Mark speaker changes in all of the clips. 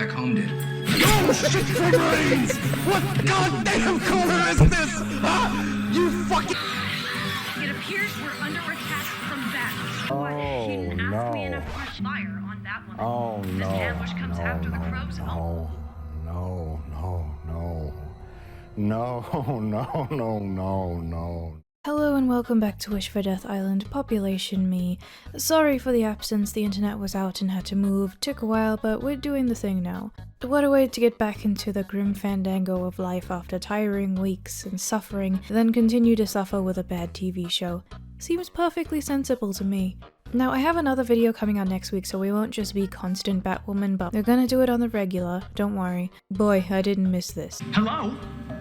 Speaker 1: back home did.
Speaker 2: Oh shit for brains! What goddamn color is this? You fucking...
Speaker 3: It appears we're under attack from bats. What? He didn't ask me enough for fire on Batwoman.
Speaker 2: Oh no.
Speaker 3: This ambush comes after the Crows.
Speaker 2: No.
Speaker 4: Hello and welcome back to Wish for Death Island, Population Me. Sorry for the absence, the internet was out and had to move, took a while, but we're doing the thing now. What a way to get back into the grim fandango of life after tiring weeks and suffering, then continue to suffer with a bad TV show. Seems perfectly sensible to me. Now, I have another video coming out next week, so we won't just be constant Batwoman, but we're gonna do it on the regular, don't worry. Boy, I didn't miss this.
Speaker 1: Hello?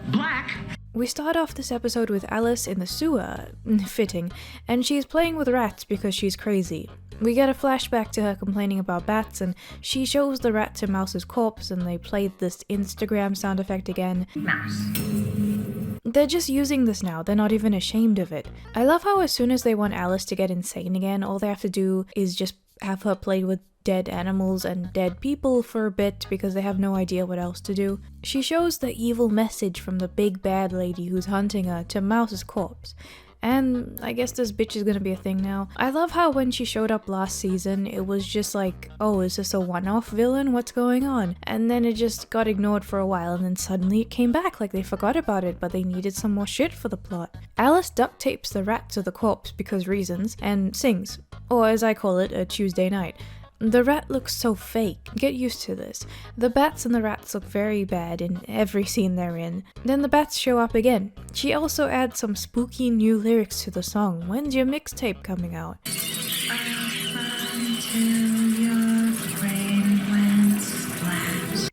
Speaker 1: Black?
Speaker 4: We start off this episode with Alice in the sewer, fitting, and she's playing with rats because she's crazy. We get a flashback to her complaining about bats, and she shows the rat to Mouse's corpse, and they played this Instagram sound effect again.
Speaker 3: Mouse.
Speaker 4: They're just using this now, they're not even ashamed of it. I love how as soon as they want Alice to get insane again, all they have to do is just have her play with dead animals and dead people for a bit because they have no idea what else to do. She shows the evil message from the big bad lady who's hunting her to Mouse's corpse. And I guess this bitch is gonna be a thing now. I love how when she showed up last season, it was just like, oh, is this a one-off villain? What's going on? And then it just got ignored for a while, and then suddenly it came back like they forgot about it, but they needed some more shit for the plot. Alice duct tapes the rat to the corpse because reasons, and sings. Or as I call it, a Tuesday night. The rat looks so fake, get used to this. The bats and the rats look very bad in every scene they're in. Then the bats show up again. She also adds some spooky new lyrics to the song. When's your mixtape coming out?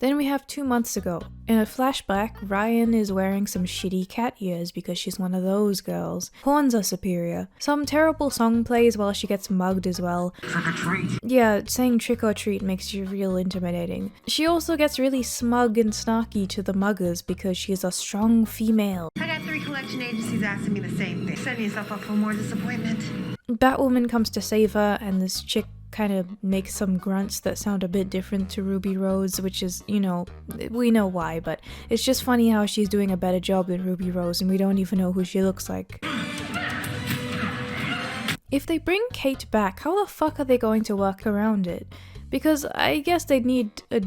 Speaker 4: Then we have 2 months ago. In a flashback, Ryan is wearing some shitty cat ears because she's one of those girls. Horns are superior. Some terrible song plays while she gets mugged as well.
Speaker 1: Trick or treat.
Speaker 4: Yeah, saying trick or treat makes you real intimidating. She also gets really smug and snarky to the muggers because she's a strong female.
Speaker 5: I got 3 collection agencies asking me the same thing. Setting yourself up for more disappointment.
Speaker 4: Batwoman comes to save her, and this chick kind of makes some grunts that sound a bit different to Ruby Rose, which is, you know, we know why, but it's just funny how she's doing a better job than Ruby Rose and we don't even know who she looks like. If they bring Kate back, how the fuck are they going to work around it? Because I guess they'd need a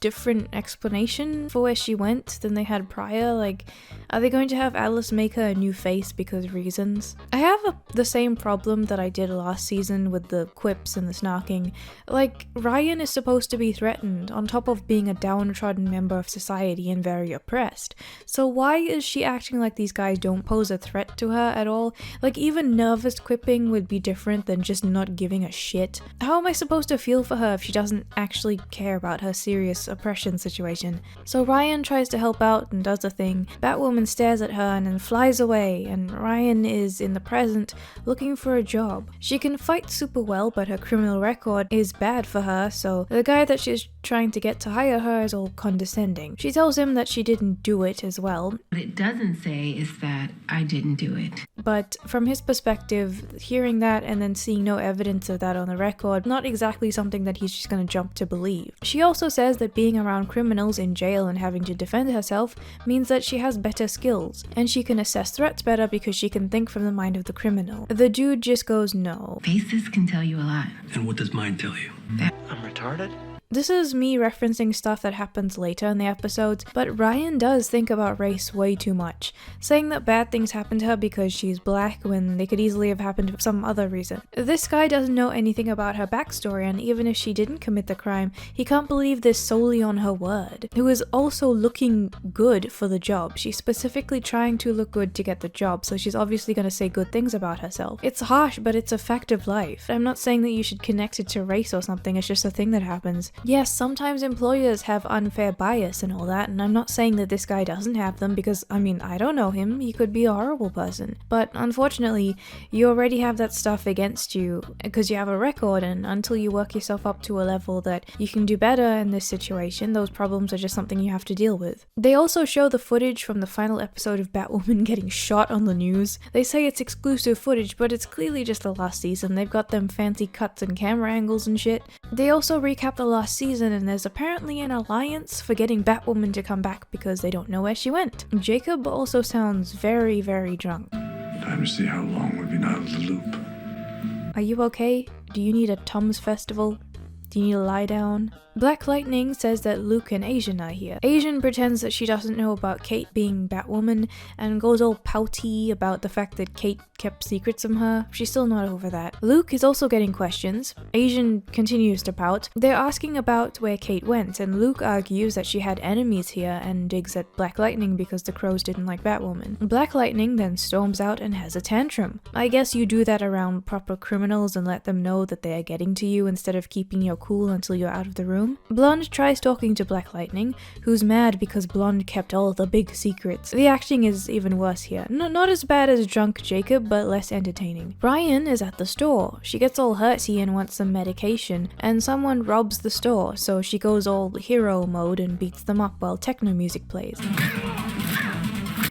Speaker 4: different explanation for where she went than they had prior. Like, are they going to have Alice make her a new face because reasons? I have the same problem that I did last season with the quips and the snarking. Like, Ryan is supposed to be threatened on top of being a downtrodden member of society and very oppressed. So why is she acting like these guys don't pose a threat to her at all? Like, even nervous quipping would be different than just not giving a shit. How am I supposed to feel for her if she doesn't actually care about her serious oppression situation? So Ryan tries to help out and does the thing. Batwoman stares at her and then flies away, and Ryan is in the present looking for a job. She can fight super well, but her criminal record is bad for her, so the guy that she's trying to get to hire her is all condescending. She tells him that she didn't do it as well.
Speaker 6: What it doesn't say is that I didn't do it.
Speaker 4: But from his perspective, hearing that and then seeing no evidence of that on the record, not exactly something that he's just gonna jump to believe. She also says that being around criminals in jail and having to defend herself means that she has better skills, and she can assess threats better because she can think from the mind of the criminal. The dude just goes, no.
Speaker 6: Faces can tell you a lot.
Speaker 1: And what does mine tell you?
Speaker 2: I'm retarded?
Speaker 4: This is me referencing stuff that happens later in the episodes, but Ryan does think about race way too much, saying that bad things happen to her because she's black when they could easily have happened for some other reason. This guy doesn't know anything about her backstory, and even if she didn't commit the crime, he can't believe this solely on her word. Who is also looking good for the job. She's specifically trying to look good to get the job, so she's obviously going to say good things about herself. It's harsh, but it's a fact of life. I'm not saying that you should connect it to race or something, it's just a thing that happens. Yes, sometimes employers have unfair bias and all that, and I'm not saying that this guy doesn't have them because, I mean, I don't know him, he could be a horrible person. But unfortunately, you already have that stuff against you because you have a record, and until you work yourself up to a level that you can do better in this situation, those problems are just something you have to deal with. They also show the footage from the final episode of Batwoman getting shot on the news. They say it's exclusive footage, but it's clearly just the last season. They've got them fancy cuts and camera angles and shit. They also recap the last last season, and there's apparently an alliance for getting Batwoman to come back because they don't know where she went. Jacob also sounds very, very drunk.
Speaker 7: Time to see how long we've been out of the loop.
Speaker 4: Are you okay? Do you need a Tums festival? Do you need to lie down? Black Lightning says that Luke and Asian are here. Asian pretends that she doesn't know about Kate being Batwoman and goes all pouty about the fact that Kate kept secrets from her. She's still not over that. Luke is also getting questions. Asian continues to pout. They're asking about where Kate went, and Luke argues that she had enemies here and digs at Black Lightning because the crows didn't like Batwoman. Black Lightning then storms out and has a tantrum. I guess you do that around proper criminals and let them know that they are getting to you instead of keeping your cool until you're out of the room. Blonde tries talking to Black Lightning, who's mad because Blonde kept all the big secrets. The acting is even worse here. Not as bad as drunk Jacob, but less entertaining. Brian is at the store. She gets all hurty and wants some medication, and someone robs the store, so she goes all hero mode and beats them up while techno music plays.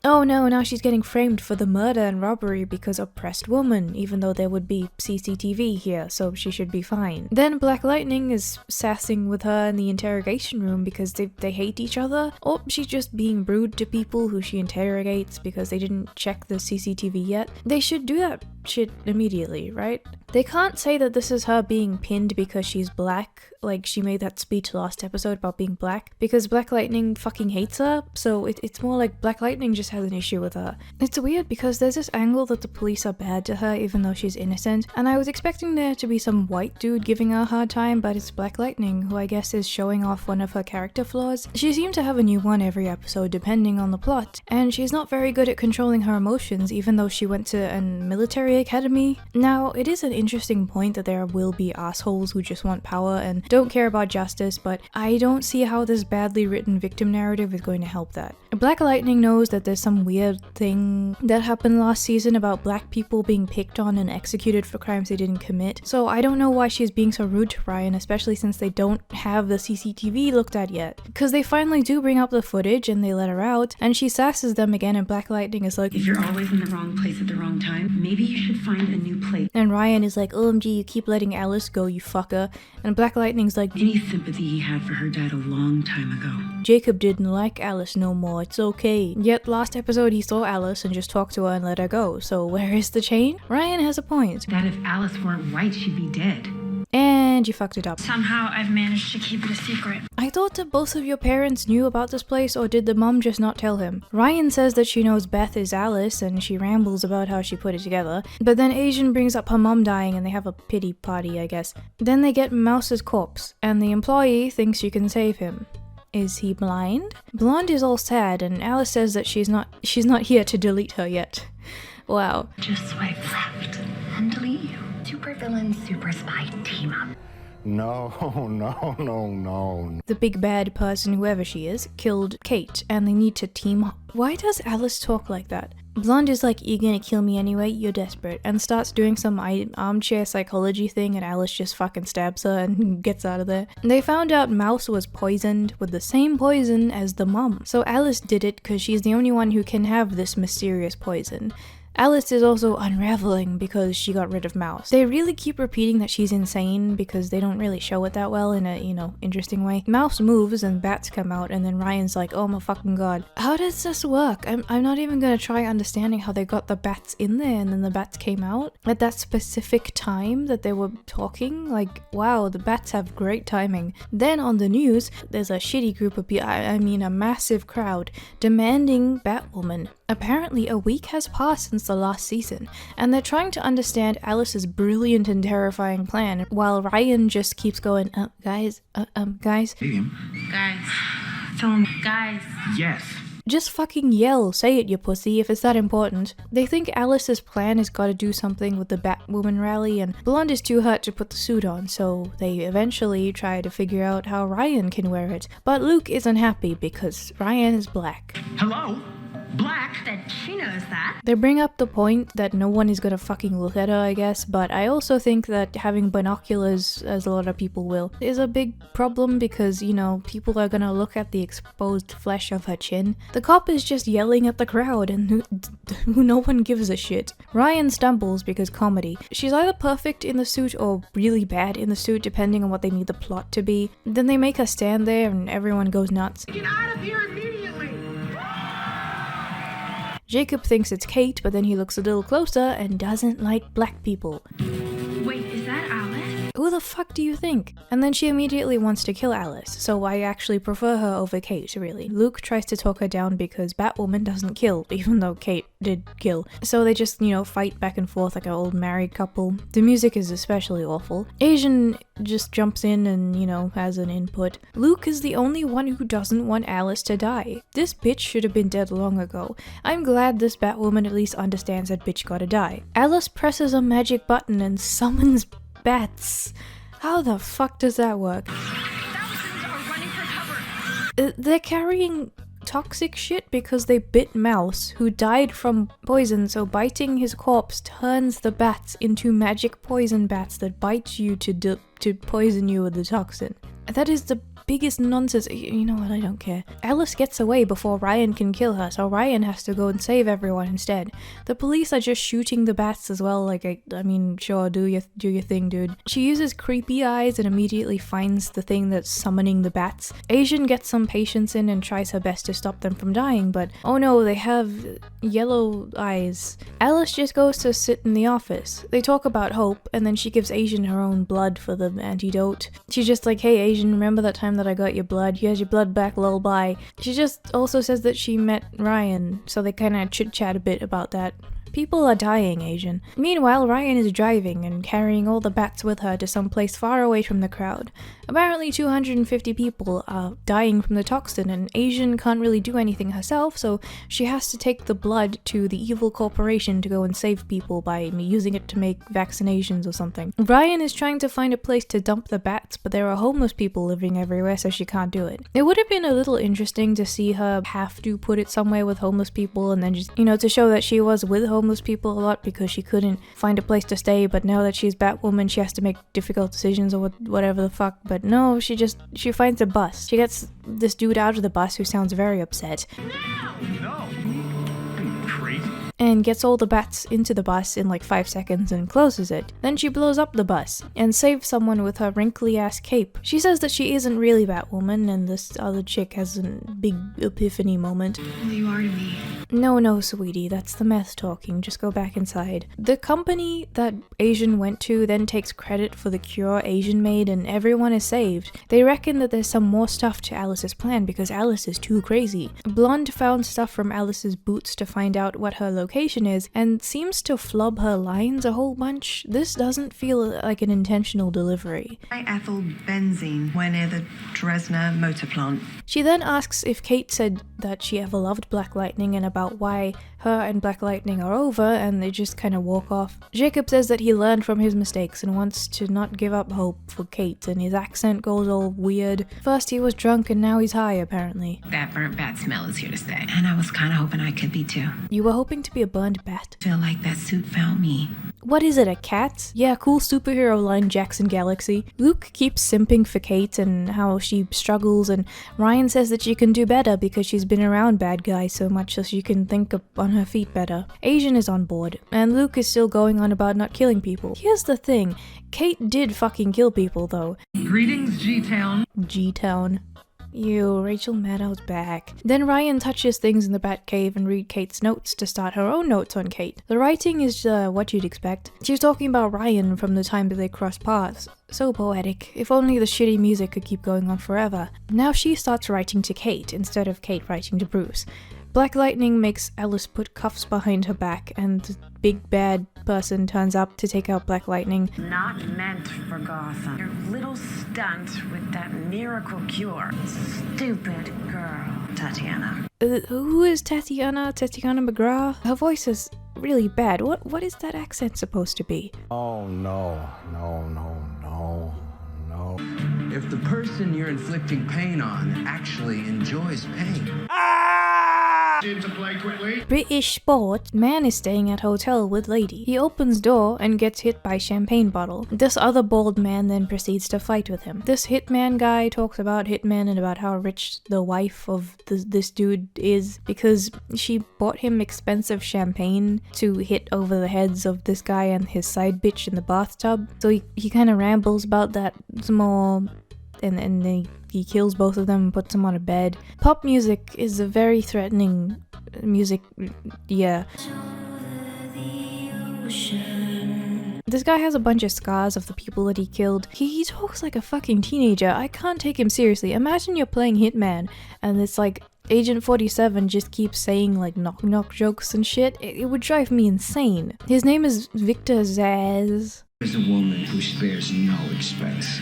Speaker 4: Oh no, now she's getting framed for the murder and robbery because oppressed woman, even though there would be CCTV here, so she should be fine. Then Black Lightning is sassing with her in the interrogation room because they hate each other, or she's just being rude to people who she interrogates because they didn't check the CCTV yet. They should do that shit immediately, right? They can't say that this is her being pinned because she's black, like she made that speech last episode about being black, because Black Lightning fucking hates her, so it's more like Black Lightning just has an issue with her. It's weird because there's this angle that the police are bad to her even though she's innocent, and I was expecting there to be some white dude giving her a hard time, but it's Black Lightning, who I guess is showing off one of her character flaws. She seemed to have a new one every episode depending on the plot, and she's not very good at controlling her emotions even though she went to a military academy. Now, it is an interesting point that there will be assholes who just want power and don't care about justice, but I don't see how this badly written victim narrative is going to help that. Black Lightning knows that there's some weird thing that happened last season about black people being picked on and executed for crimes they didn't commit, so I don't know why she's being so rude to Ryan, especially since they don't have the CCTV looked at yet. Because they finally do bring up the footage and they let her out, and she sasses them again, and Black Lightning is like,
Speaker 6: If you're always in the wrong place at the wrong time, maybe you should find a new place.
Speaker 4: and Ryan is like, OMG, you keep letting Alice go, you fucker. And Black Lightning's like,
Speaker 6: Any sympathy he had for her died a long time ago.
Speaker 4: Jacob didn't like Alice no more, it's okay. Yet last episode he saw Alice and just talked to her and let her go, so where is the chain? Ryan has a point.
Speaker 6: That if Alice weren't white, she'd be dead.
Speaker 4: And you fucked it up.
Speaker 3: Somehow I've managed to keep it a secret.
Speaker 4: I thought that both of your parents knew about this place, or did the mom just not tell him? Ryan says that she knows Beth is Alice and she rambles about how she put it together, but then Asian brings up her mom dying and they have a pity party, I guess. Then they get Mouse's corpse, and the employee thinks you can save him. Is he blind? Blonde is all sad, and Alice says that she's not here to delete her yet. Wow.
Speaker 6: Just swipe left and delete you. Super villain, super spy team up.
Speaker 2: No.
Speaker 4: The big bad person, whoever she is, killed Kate, and they need to team up. Why does Alice talk like that? Blonde is like, you're gonna kill me anyway, you're desperate, and starts doing some armchair psychology thing, and Alice just fucking stabs her and gets out of there. They found out Mouse was poisoned with the same poison as the mom, so Alice did it because she's the only one who can have this mysterious poison. Alice is also unraveling because she got rid of Mouse. They really keep repeating that she's insane because they don't really show it that well in a, interesting way. Mouse moves and bats come out, and then Ryan's like, oh my fucking god. How does this work? I'm not even gonna try understanding how they got the bats in there and then the bats came out at that specific time that they were talking. Like, wow, the bats have great timing. Then on the news, there's a shitty group of people, a massive crowd, demanding Batwoman. Apparently a week has passed since the last season, and they're trying to understand Alice's brilliant and terrifying plan, while Ryan just keeps going, guys.
Speaker 6: Guys. Film. Guys.
Speaker 1: Yes.
Speaker 4: Just fucking yell, say it, you pussy, if it's that important. They think Alice's plan has got to do something with the Batwoman rally, and Blonde is too hurt to put the suit on, so they eventually try to figure out how Ryan can wear it. But Luke isn't happy because Ryan is black.
Speaker 1: Hello?
Speaker 3: Black said she knows that.
Speaker 4: They bring up the point that no one is gonna fucking look at her, I guess, but I also think that having binoculars, as a lot of people will, is a big problem because, you know, people are gonna look at the exposed flesh of her chin. The cop is just yelling at the crowd and who no one gives a shit. Ryan stumbles because comedy. She's either perfect in the suit or really bad in the suit depending on what they need the plot to be. Then they make her stand there and everyone goes nuts.
Speaker 5: Get out of here immediately!
Speaker 4: Jacob thinks it's Kate, but then he looks a little closer and doesn't like black people.
Speaker 3: Wait, is that Alice?
Speaker 4: Who the fuck do you think? And then she immediately wants to kill Alice, so I actually prefer her over Kate, really. Luke tries to talk her down because Batwoman doesn't kill, even though Kate did kill. So they just, you know, fight back and forth like an old married couple. The music is especially awful. Asian just jumps in and, you know, has an input. Luke is the only one who doesn't want Alice to die. This bitch should have been dead long ago. I'm glad this Batwoman at least understands that bitch gotta die. Alice presses a magic button and summons bats. How the fuck does that work?
Speaker 3: Thousands are running for cover.
Speaker 4: They're carrying toxic shit because they bit Mouse, who died from poison, so biting his corpse turns the bats into magic poison bats that bite you to poison you with the toxin. That is the biggest nonsense. You know what, I don't care. Alice gets away before Ryan can kill her, so Ryan has to go and save everyone instead. The police are just shooting the bats as well, like, I mean, sure, do your thing, dude. She uses creepy eyes and immediately finds the thing that's summoning the bats. Asian gets some patience in and tries her best to stop them from dying, but oh no, they have yellow eyes. Alice just goes to sit in the office. They talk about hope, and then she gives Asian her own blood for the antidote. She's just like, hey Asian, remember that time that I got your blood? Here's your blood back, lullaby. She just also says that she met Ryan, so they kinda chit-chat a bit about that. People are dying, Asian. Meanwhile, Ryan is driving and carrying all the bats with her to some place far away from the crowd. Apparently 250 people are dying from the toxin, and Asian can't really do anything herself, so she has to take the blood to the evil corporation to go and save people by using it to make vaccinations or something. Ryan is trying to find a place to dump the bats, but there are homeless people living everywhere, so she can't do it. It would have been a little interesting to see her have to put it somewhere with homeless people and then just, you know, to show that she was with homeless people a lot because she couldn't find a place to stay, but now that she's Batwoman, she has to make difficult decisions or whatever the fuck. But no, she finds a bus. She gets this dude out of the bus who sounds very upset.
Speaker 2: No. Crazy.
Speaker 4: And gets all the bats into the bus in like 5 seconds and closes it. Then she blows up the bus and saves someone with her wrinkly ass cape. She says that she isn't really Batwoman, and this other chick has a big epiphany moment.
Speaker 5: Well, you are to me.
Speaker 4: No, sweetie, that's the meth talking. Just go back inside. The company that Asian went to then takes credit for the cure Asian made, and everyone is saved. They reckon that there's some more stuff to Alice's plan because Alice is too crazy. Blonde found stuff from Alice's boots to find out what her location is, and seems to flub her lines a whole bunch. This doesn't feel like an intentional delivery.
Speaker 5: Ethylbenzene, when near the Dresner motor plant.
Speaker 4: She then asks if Kate said that she ever loved Black Lightning and about why her and Black Lightning are over, and they just kind of walk off. Jacob says that he learned from his mistakes and wants to not give up hope for Kate, and his accent goes all weird. First he was drunk and now he's high, apparently.
Speaker 8: That burnt bat smell is here to stay, and I was kind of hoping I could be too.
Speaker 4: You were hoping to be a burned bat?
Speaker 8: Feel like that suit found me.
Speaker 4: What is it, a cat? Yeah, cool superhero line, Jackson Galaxy. Luke keeps simping for Kate and how she struggles, and Ryan says that she can do better because she's been around bad guys so much so she can think up on her feet better. Asian is on board, and Luke is still going on about not killing people. Here's the thing, Kate did fucking kill people though.
Speaker 1: Greetings, G-Town.
Speaker 4: G-Town. Ew, Rachel Maddow's back. Then Ryan touches things in the Batcave and read Kate's notes to start her own notes on Kate. The writing is what you'd expect. She's talking about Ryan from the time that they crossed paths. So poetic. If only the shitty music could keep going on forever. Now she starts writing to Kate instead of Kate writing to Bruce. Black Lightning makes Alice put cuffs behind her back, and the big bad person turns up to take out Black Lightning.
Speaker 8: Not meant for Gotham. Your little stunt with that miracle cure. Stupid girl, Tatiana.
Speaker 4: Who is Tatiana? Tatiana McGrath? Her voice is really bad. What is that accent supposed to be?
Speaker 2: Oh no.
Speaker 9: If the person you're inflicting pain on actually enjoys pain.
Speaker 2: Ah! Into play quickly.
Speaker 4: British sport. Man is staying at hotel with lady. He opens door and gets hit by champagne bottle. This other bald man then proceeds to fight with him. This hitman guy talks about hitman and about how rich the wife of this dude is because she bought him expensive champagne to hit over the heads of this guy and his side bitch in the bathtub. So he kind of rambles about that some more, and then he kills both of them and puts them on a bed. Pop music is a very threatening music, yeah. This guy has a bunch of scars of the people that he killed. He talks like a fucking teenager. I can't take him seriously. Imagine you're playing Hitman and it's like Agent 47 just keeps saying like knock knock jokes and shit. It would drive me insane. His name is Victor Zaz.
Speaker 9: There's a woman who spares no expense.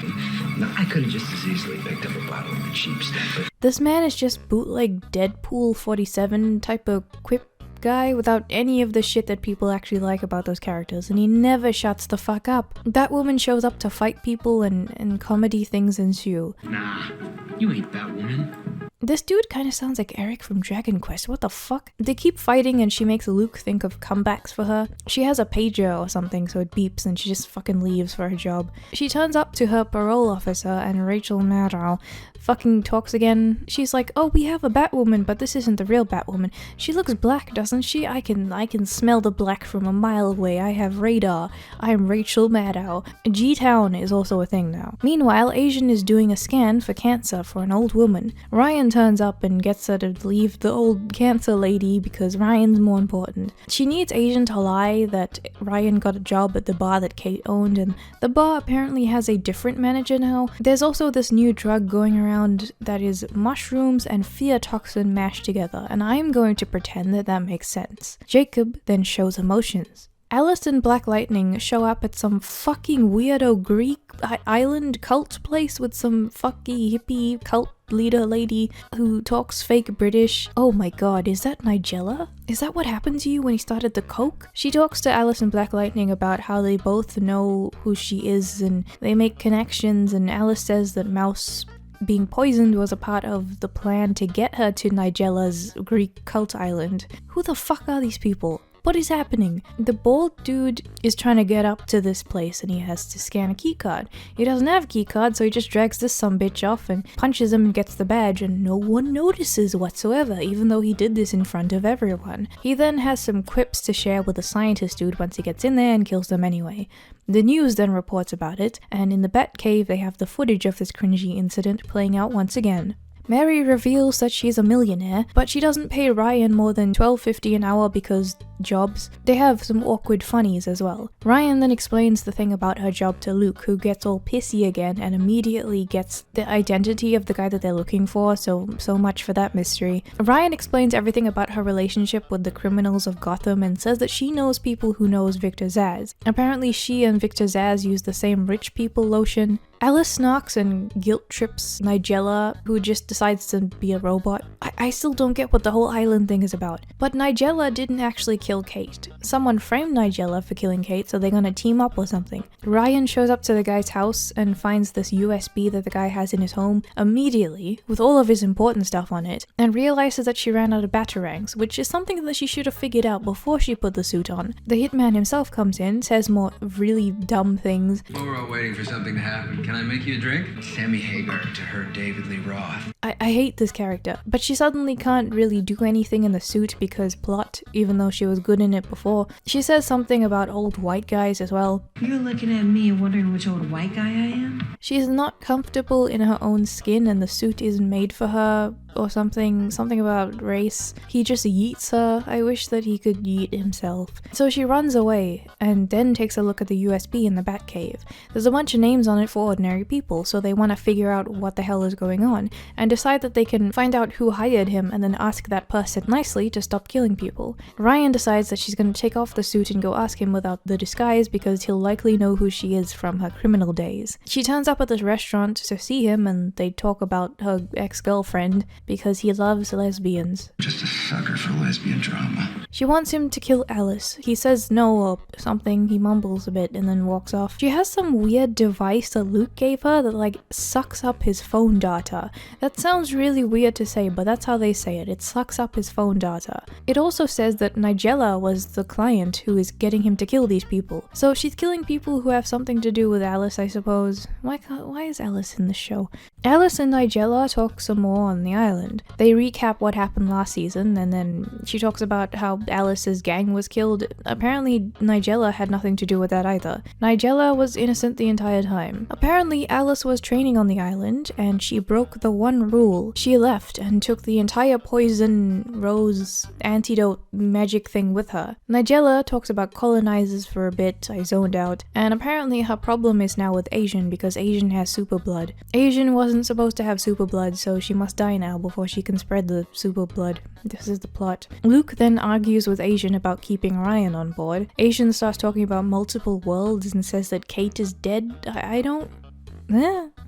Speaker 9: Now, I could have just as easily picked up a bottle of the cheap stuff, but
Speaker 4: This man is just bootleg Deadpool 47 type of quip guy without any of the shit that people actually like about those characters, and he never shuts the fuck up. Batwoman shows up to fight people and comedy things ensue.
Speaker 9: nah, you ain't Batwoman.
Speaker 4: This dude kinda sounds like Eric from Dragon Quest, what the fuck? They keep fighting and she makes Luke think of comebacks for her. She has a pager or something so it beeps and she just fucking leaves for her job. She turns up to her parole officer and Rachel Maddow fucking talks again. She's like, oh, we have a Batwoman, but this isn't the real Batwoman. She looks black, doesn't she? I can smell the black from a mile away. I have radar. I am Rachel Maddow. G-Town is also a thing now. Meanwhile, Asian is doing a scan for cancer for an old woman. Ryan turns up and gets her to leave the old cancer lady because Ryan's more important. She needs Asian to lie that Ryan got a job at the bar that Kate owned, and the bar apparently has a different manager now. There's also this new drug going around that is mushrooms and fear toxin mashed together, and I'm going to pretend that that makes sense. Jacob then shows emotions. Alice and Black Lightning show up at some fucking weirdo Greek island cult place with some fucking hippie cult leader lady who talks fake British. Oh my god, is that Nigela? Is that what happened to you when you started the coke? She talks to Alice and Black Lightning about how they both know who she is and they make connections, and Alice says that Mouse being poisoned was a part of the plan to get her to Nigela's Greek cult island. Who the fuck are these people? What is happening? The bald dude is trying to get up to this place and he has to scan a keycard. He doesn't have a keycard, so he just drags this sumbitch off and punches him and gets the badge, and no one notices whatsoever, even though he did this in front of everyone. He then has some quips to share with the scientist dude once he gets in there and kills them anyway. The news then reports about it, and in the Bat Cave they have the footage of this cringy incident playing out once again. Mary reveals that she's a millionaire, but she doesn't pay Ryan more than $12.50 an hour because jobs. They have some awkward funnies as well. Ryan then explains the thing about her job to Luke, who gets all pissy again and immediately gets the identity of the guy that they're looking for, so much for that mystery. Ryan explains everything about her relationship with the criminals of Gotham and says that she knows people who knows Victor Zaz. Apparently she and Victor Zaz use the same rich people lotion. Alice snarks and guilt trips Nigela, who just decides to be a robot. I still don't get what the whole island thing is about. But Nigela didn't actually kill Kate. Someone framed Nigela for killing Kate, so they're gonna team up or something. Ryan shows up to the guy's house and finds this USB that the guy has in his home immediately, with all of his important stuff on it, and realizes that she ran out of batarangs, which is something that she should have figured out before she put the suit on. The hitman himself comes in, says more really dumb things.
Speaker 10: While we're all waiting for something to happen, can I make you a drink?
Speaker 9: Sammy Hagar to her David Lee Roth.
Speaker 4: I hate this character, but she suddenly can't really do anything in the suit because plot, even though she was good in it before. She says something about old white guys as well.
Speaker 5: You're looking at me and wondering which old white guy I am?
Speaker 4: She's not comfortable in her own skin and the suit isn't made for her or something about race. He just yeets her. I wish that he could yeet himself. So she runs away and then takes a look at the USB in the Batcave. There's a bunch of names on it for ordinary people, so they want to figure out what the hell is going on and decide that they can find out who hired him and then ask that person nicely to stop killing people. Ryan decides that she's going to take off the suit and go ask him without the disguise because he'll likely know who she is from her criminal days. She turns up at this restaurant to see him and they talk about her ex-girlfriend because he loves lesbians.
Speaker 7: Just a
Speaker 9: sucker for lesbian drama.
Speaker 4: She wants him to kill Alice. He says no or something, he mumbles a bit and then walks off. She has some weird device that Luke gave her that like sucks up his phone data. That sounds really weird to say, but that's how they say it. It sucks up his phone data. It also says that Nigela was the client who is getting him to kill these people. So she's killing people who have something to do with Alice, I suppose. Why is Alice in the show? Alice and Nigela talk some more on the island. They recap what happened last season, and then she talks about how Alice's gang was killed. Apparently Nigela had nothing to do with that either. Nigela was innocent the entire time. Apparently Alice was training on the island and she broke the one rule. She left and took the entire poison rose antidote magic thing with her. Nigela talks about colonizers for a bit. I zoned out. And apparently her problem is now with Asian because Asian has super blood. Asian wasn't supposed to have super blood, so she must die now before she can spread the super blood. This is the plot. Luke then argues with Asian about keeping Ryan on board. Asian starts talking about multiple worlds and says that Kate is dead. I don't...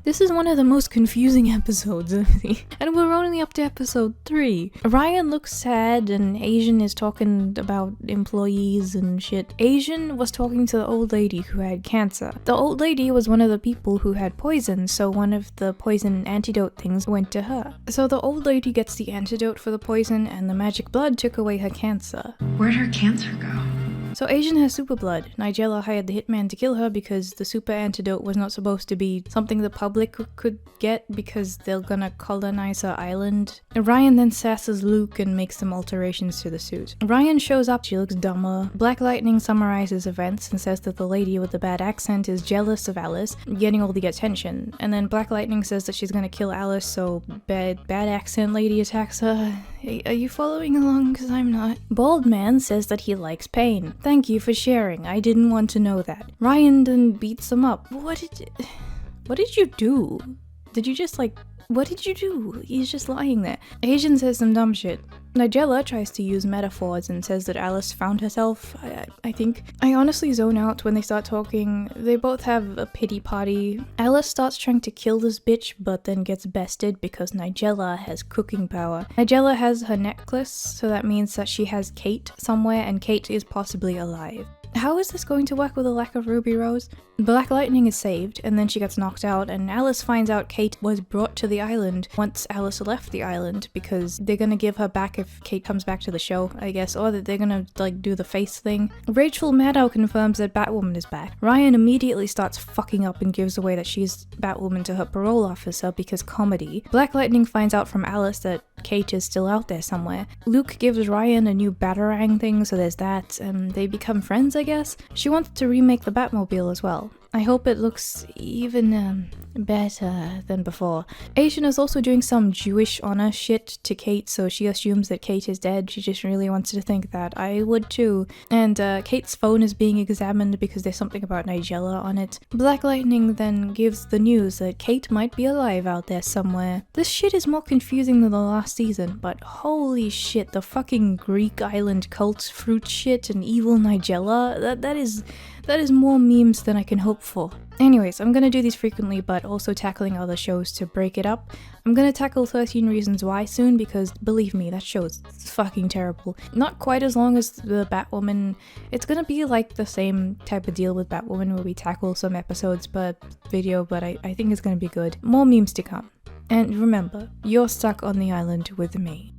Speaker 4: This is one of the most confusing episodes, and we're only up to episode 3. Ryan looks sad and Asian is talking about employees and shit. Asian was talking to the old lady who had cancer. The old lady was one of the people who had poison, so one of the poison antidote things went to her. So the old lady gets the antidote for the poison and the magic blood took away her cancer.
Speaker 5: Where'd her cancer go?
Speaker 4: So Asian has super blood. Nigela hired the hitman to kill her because the super antidote was not supposed to be something the public could get because they're gonna colonize her island. Ryan then sasses Luke and makes some alterations to the suit. Ryan shows up, she looks dumber. Black Lightning summarizes events and says that the lady with the bad accent is jealous of Alice, getting all the attention. And then Black Lightning says that she's gonna kill Alice, so bad accent lady attacks her. Are you following along? Because I'm not. Bald Man says that he likes pain. Thank you for sharing. I didn't want to know that. Ryan then beats him up. What did you do? Did you just what did you do? He's just lying there. Asian says some dumb shit. Nigela tries to use metaphors and says that Alice found herself, I think. I honestly zone out when they start talking. They both have a pity party. Alice starts trying to kill this bitch, but then gets bested because Nigela has cooking power. Nigela has her necklace, so that means that she has Kate somewhere, and Kate is possibly alive. How is this going to work with a lack of Ruby Rose? Black Lightning is saved, and then she gets knocked out, and Alice finds out Kate was brought to the island once Alice left the island, because they're gonna give her back if Kate comes back to the show, I guess, or that they're gonna, do the face thing. Rachel Maddow confirms that Batwoman is back. Ryan immediately starts fucking up and gives away that she's Batwoman to her parole officer because comedy. Black Lightning finds out from Alice that Kate is still out there somewhere. Luke gives Ryan a new Batarang thing, so there's that, and they become friends, I guess. She wants to remake the Batmobile as well. I hope it looks even better than before. Asian is also doing some Jewish honor shit to Kate, so she assumes that Kate is dead. She just really wants to think that. I would too. And Kate's phone is being examined because there's something about Nigela on it. Black Lightning then gives the news that Kate might be alive out there somewhere. This shit is more confusing than the last season, but holy shit, the fucking Greek island cult fruit shit and evil Nigela, that is more memes than I can hope for. Anyways, I'm gonna do these frequently, but also tackling other shows to break it up. I'm gonna tackle 13 Reasons Why soon because, believe me, that show is fucking terrible. Not quite as long as the Batwoman. It's gonna be like the same type of deal with Batwoman where we tackle some episodes per video, but I think it's gonna be good. More memes to come. And remember, you're stuck on the island with me.